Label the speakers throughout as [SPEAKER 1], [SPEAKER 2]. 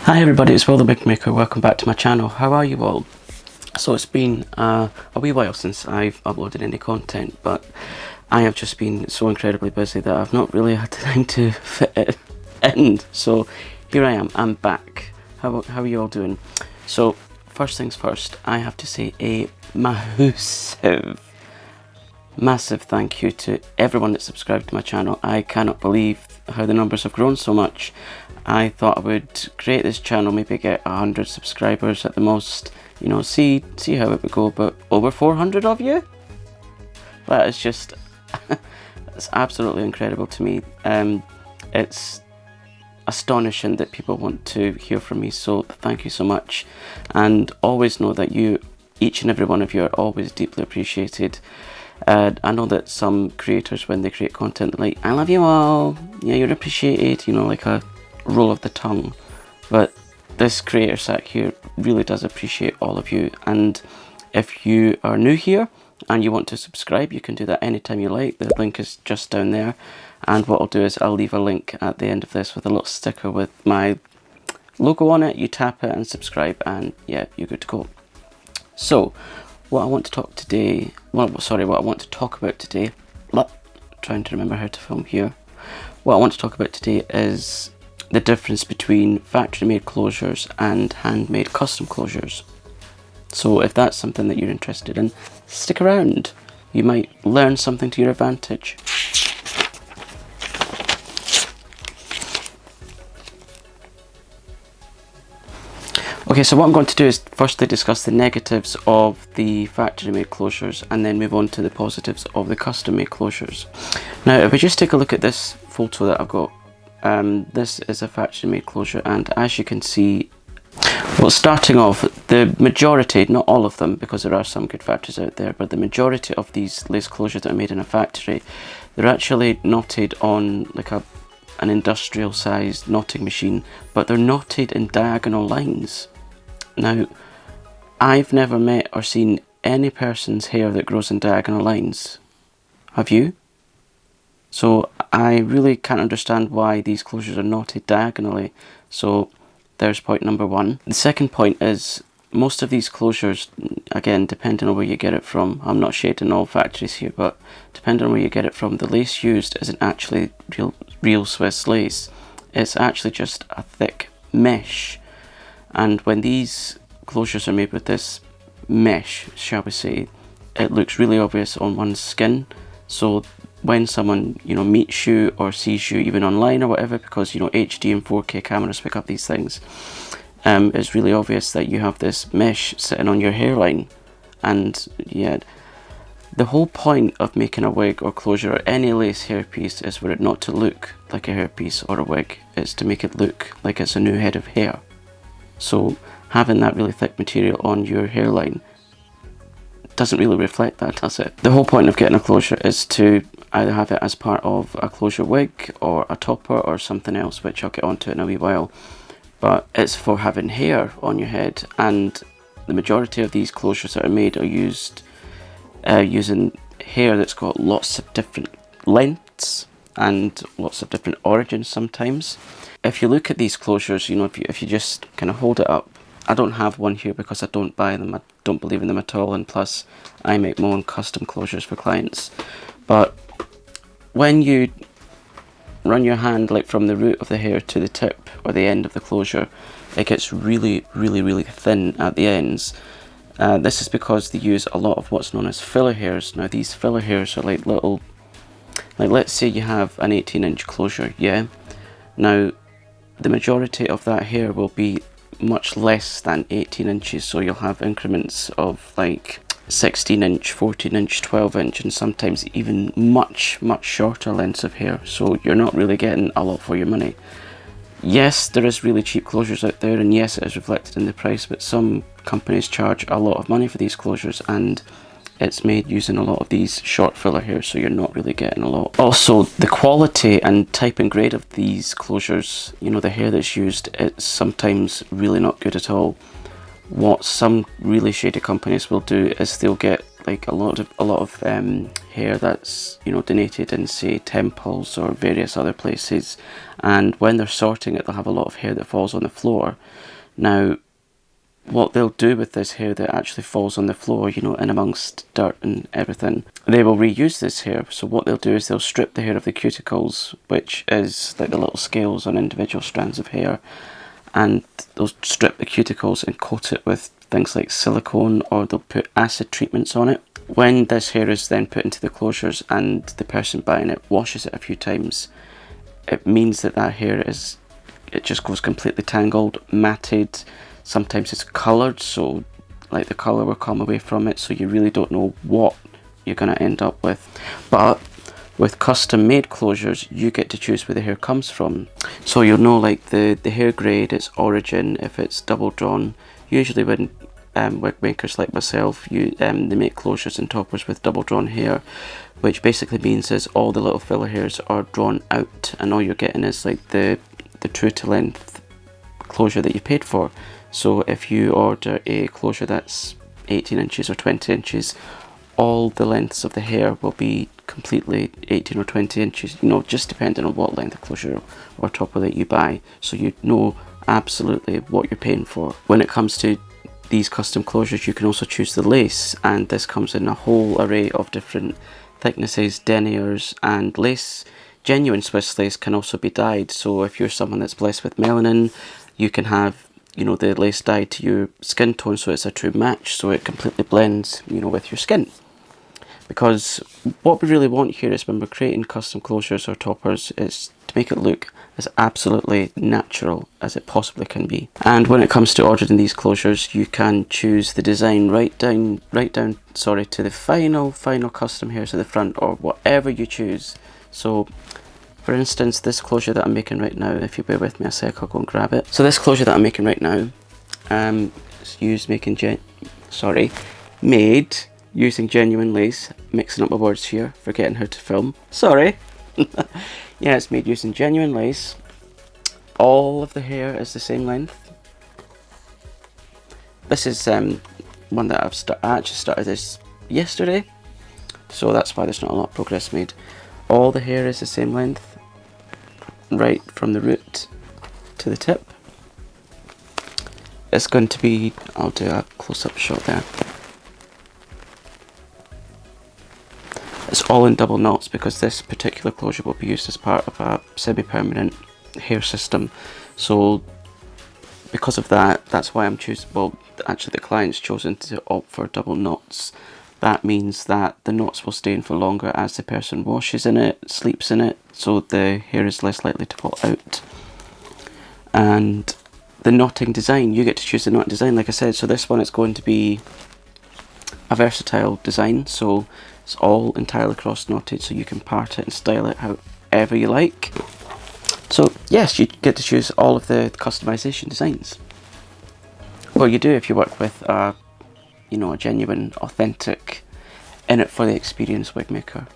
[SPEAKER 1] Hi everybody, it's Will the Wig Maker. Welcome back to my channel. How are you all? So it's been a wee while since I've uploaded any content, but I have just been so incredibly busy that I've not really had time to fit it in. So here I am, I'm back. How are you all doing? So first things first, I have to say a massive thank you to everyone that subscribed to my channel. I cannot believe how the numbers have grown so much. I thought I would create this channel, maybe get 100 subscribers at the most, you know, see how it would go, but over 400 of you? That is just, it's absolutely incredible to me. It's astonishing that people want to hear from me, so thank you so much. And always know that each and every one of you are always deeply appreciated. I know that some creators, when they create content, like, I love you all, yeah, you're appreciated, you know, like a roll of the tongue, but this creator sat here really does appreciate all of you. And if you are new here and you want to subscribe, you can do that anytime you like. The link is just down there, and what I'll do is I'll leave a link at the end of this with a little sticker with my logo on it. You tap it and subscribe, and yeah, you're good to go. So what I want to talk about today, trying to remember how to film here. What I want to talk about today is the difference between factory-made closures and handmade custom closures. So if that's something that you're interested in, stick around. You might learn something to your advantage. Okay, so what I'm going to do is firstly discuss the negatives of the factory-made closures and then move on to the positives of the custom-made closures. Now, if we just take a look at this photo that I've got, this is a factory-made closure, and as you can see, well, starting off, the majority, not all of them, because there are some good factories out there, but the majority of these lace closures that are made in a factory, they're actually knotted on like an industrial sized knotting machine, but they're knotted in diagonal lines. Now, I've never met or seen any person's hair that grows in diagonal lines. Have you? So I really can't understand why these closures are knotted diagonally. So there's point number one. The second point is most of these closures, again, depending on where you get it from, I'm not shading all factories here, but depending on where you get it from, the lace used isn't actually real Swiss lace. It's actually just a thick mesh. And when these closures are made with this mesh, shall we say, it looks really obvious on one's skin. So when someone, you know, meets you or sees you even online or whatever, because, you know, HD and 4K cameras pick up these things, it's really obvious that you have this mesh sitting on your hairline. And yeah, the whole point of making a wig or closure or any lace hairpiece is for it not to look like a hairpiece or a wig. It's to make it look like it's a new head of hair. So having that really thick material on your hairline doesn't really reflect that, does it? The whole point of getting a closure is to either have it as part of a closure wig or a topper or something else, which I'll get onto in a wee while. But it's for having hair on your head, and the majority of these closures that are made are used using hair that's got lots of different lengths and lots of different origins sometimes. If you look at these closures, you know, if you just kind of hold it up, I don't have one here because I don't buy them, I don't believe in them at all, and plus I make my own custom closures for clients. But when you run your hand like from the root of the hair to the tip or the end of the closure, it gets really thin at the ends. This is because they use a lot of what's known as filler hairs. Now these filler hairs are like little, like let's say you have an 18-inch closure, yeah? Now the majority of that hair will be much less than 18 inches, so you'll have increments of like 16-inch, 14-inch, 12-inch, and sometimes even much shorter lengths of hair, so you're not really getting a lot for your money. Yes, there is really cheap closures out there, and yes, it is reflected in the price, but some companies charge a lot of money for these closures, and it's made using a lot of these short filler hairs, so you're not really getting a lot. Also, the quality and type and grade of these closures, you know, the hair that's used, it's sometimes really not good at all. What some really shady companies will do is they'll get like a lot of hair that's, you know, donated in, say, temples or various other places, and when they're sorting it, they'll have a lot of hair that falls on the floor. Now, what they'll do with this hair that actually falls on the floor, you know, in amongst dirt and everything, they will reuse this hair. So what they'll do is they'll strip the hair of the cuticles, which is like the little scales on individual strands of hair, and they'll strip the cuticles and coat it with things like silicone, or they'll put acid treatments on it. When this hair is then put into the closures and the person buying it washes it a few times, it means that that hair is, it just goes completely tangled, matted. Sometimes it's coloured, so like the colour will come away from it, so you really don't know what you're going to end up with. But with custom made closures, you get to choose where the hair comes from. So you'll know like the hair grade, its origin, if it's double drawn. Usually when wig makers like myself, they make closures and toppers with double drawn hair, which basically means is all the little filler hairs are drawn out, and all you're getting is like the true to length closure that you paid for. So if you order a closure that's 18 inches or 20 inches, all the lengths of the hair will be completely 18 or 20 inches, you know, just depending on what length of closure or topper that you buy. So you know absolutely what you're paying for. When it comes to these custom closures, you can also choose the lace, and this comes in a whole array of different thicknesses, deniers, and lace. Genuine Swiss lace can also be dyed, so if you're someone that's blessed with melanin, you can have, you know, the lace dyed to your skin tone, so it's a true match, so it completely blends, you know, with your skin. Because what we really want here is when we're creating custom closures or toppers is to make it look as absolutely natural as it possibly can be. And when it comes to ordering these closures, you can choose the design right down to the final custom hairs at the front, or whatever you choose. So for instance, this closure that I'm making right now, if you bear with me a sec, I'll go and grab it. So this closure that I'm making right now, is made using genuine lace. Mixing up my words here, forgetting how to film. Sorry. Yeah, it's made using genuine lace. All of the hair is the same length. This is one that I actually started this yesterday, so that's why there's not a lot of progress made. All the hair is the same length, right from the root to the tip. It's going to be, I'll do a close-up shot there. It's all in double knots because this particular closure will be used as part of a semi-permanent hair system. So because of that, that's why I'm choosing, well, actually the client's chosen to opt for double knots. That means that the knots will stay in for longer as the person washes in it, sleeps in it, so the hair is less likely to fall out. And the knotting design, you get to choose the knot design, like I said. So this one is going to be a versatile design, so it's all entirely cross knotted, so you can part it and style it however you like. So yes, you get to choose all of the customization designs. Well, you do if you work with a genuine, authentic, in it for the experience wig maker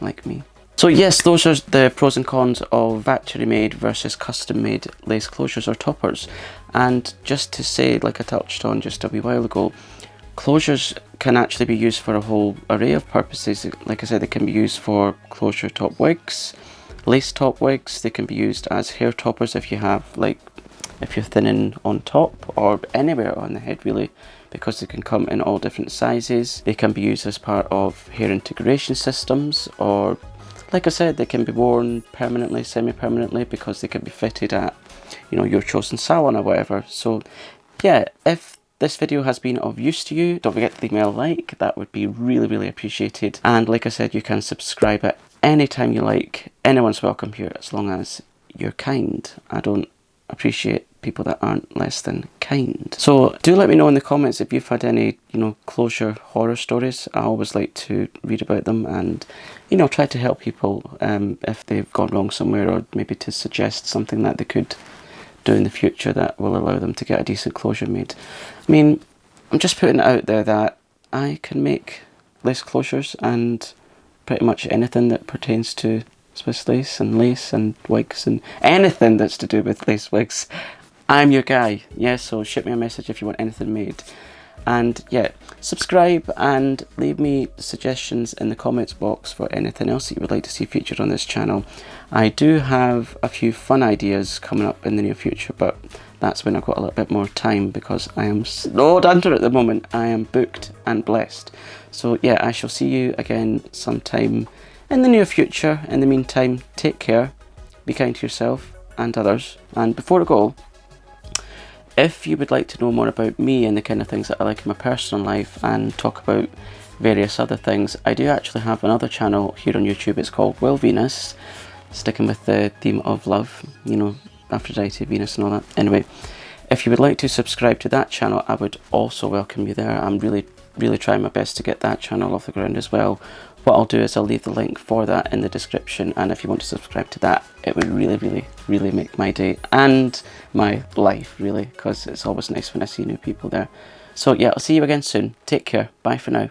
[SPEAKER 1] like me. So yes, those are the pros and cons of factory made versus custom made lace closures or toppers. And just to say, like I touched on just a wee while ago, closures can actually be used for a whole array of purposes. Like I said, they can be used for closure top wigs, lace top wigs. They can be used as hair toppers if you're thinning on top or anywhere on the head really, because they can come in all different sizes. They can be used as part of hair integration systems, or like I said, they can be worn permanently, semi-permanently, because they can be fitted at, your chosen salon or whatever. So yeah, if this video has been of use to you, don't forget to leave me a like. That would be really, really appreciated. And like I said, you can subscribe at any time you like. Anyone's welcome here as long as you're kind. I don't appreciate people that aren't less than kind. So do let me know in the comments if you've had any, closure horror stories. I always like to read about them and, try to help people if they've gone wrong somewhere, or maybe to suggest something that they could do in the future that will allow them to get a decent closure made. I mean, I'm just putting it out there that I can make lace closures and pretty much anything that pertains to Swiss lace and wigs and anything that's to do with lace wigs. I'm your guy. Yeah, so shoot me a message if you want anything made. And yeah, subscribe and leave me suggestions in the comments box for anything else that you would like to see featured on this channel. I do have a few fun ideas coming up in the near future, but that's when I've got a little bit more time because I am snowed under at the moment. I am booked and blessed. So yeah, I shall see you again sometime in the near future. In the meantime, take care, be kind to yourself and others. And before I go, if you would like to know more about me and the kind of things that I like in my personal life and talk about various other things, I do actually have another channel here on YouTube. It's called Will Venus, sticking with the theme of love, you know, Aphrodite, Venus and all that. Anyway, if you would like to subscribe to that channel, I would also welcome you there. I'm really trying my best to get that channel off the ground as well. What I'll do is I'll leave the link for that in the description, and if you want to subscribe to that, it would really make my day and my life, really, because it's always nice when I see new people there. So yeah, I'll see you again soon. Take care. Bye for now.